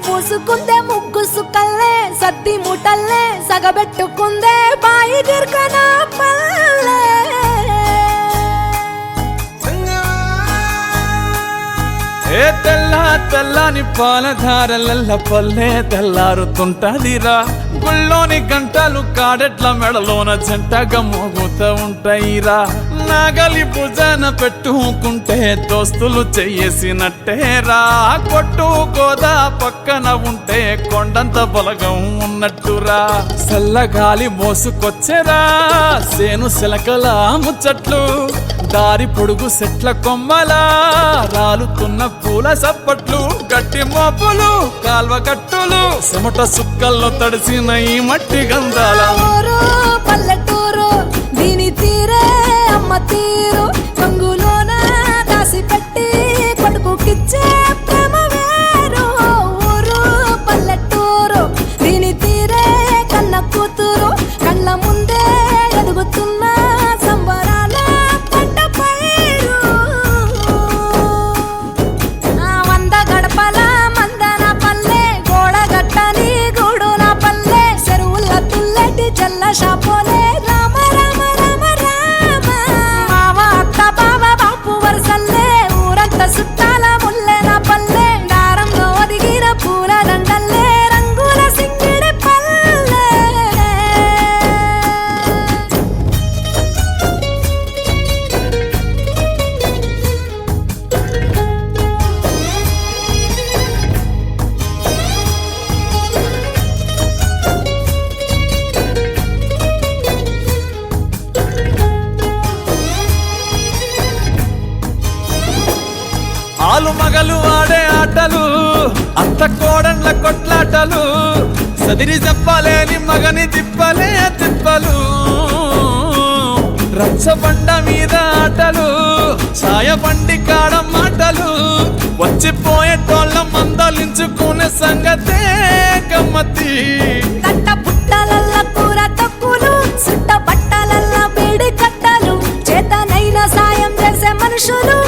పూసుకుందే ముగ్గు సుక్కల్లే సద్ది మూటల్లే సగబెట్టుకుందే బాయి గిర్కన పల్లె ఏ తెల్ల తెల్లని పాలధారలల్ల పల్లె తెల్లారుతుంటదిరా గుళ్ళోని గంటలు కాడెట్ల మెడలోన జంటగా మోగుతూ ఉంటాయిరా నాగలి భుజాన పెట్టుకుంటే దోస్తులు చెయ్యేసినట్టేరా కొట్టు గోదా పక్కన ఉంటే కొండంత బలగం ఉన్నట్టురా చల్లగాలి మోసుకొచ్చెరా సేను సిలకల ముచ్చట్లు దారి పొడుగు సెట్ల కొమ్మలా రాలుతున్న పూల సప్పట్లు గట్టి మోపులు కాల్వ కట్టులు చెమట సుక్కల్లో తడిసిన ఈ మట్టి గంధాల పల్లెటూరు దీని తీరే అమ్మ తీరు కంగులోన దాసి పెట్టి కొడుకుకిచ్చే ప్రేమ వేరు ఊరు పల్లెటూరు దీని తీరే కన్న కూతురు కళ్ళ ముందే ఎదుగుతున్న సంబరాల పంట పైరు వంద గడపల మందన పల్లె గోడ గట్టని గూడున పల్లె చెరువుల తుల్లటి జల్ల షాపోలే రామ రామ రామ రామ మావ అత్త బావ బాపు వరసల్లే ఊరంత సుట్టాల ముల్లెన పల్లె దారంలో ఒదిగిన పూల దండల్లే రంగుల సింగిడి పల్లె ఆలు మగలు ఆడే ఆటలు అత్త కోడన్ల కొట్లాటలు సదిరి చెప్పలేని మగని తిప్పలే తిప్పలు రచ్చబండ మీద ఆటలు ఛాయ బండి కాడ మాటలు వచ్చిపోయేటోళ్ళ మందలించుకునే సంగతే గమ్మతి కట్ట పుట్టలల్ల కూర తక్కులు సుట్ట బట్టలల్ల వేడి కట్టలు చేతనైన సాయం చేసే మనుషులు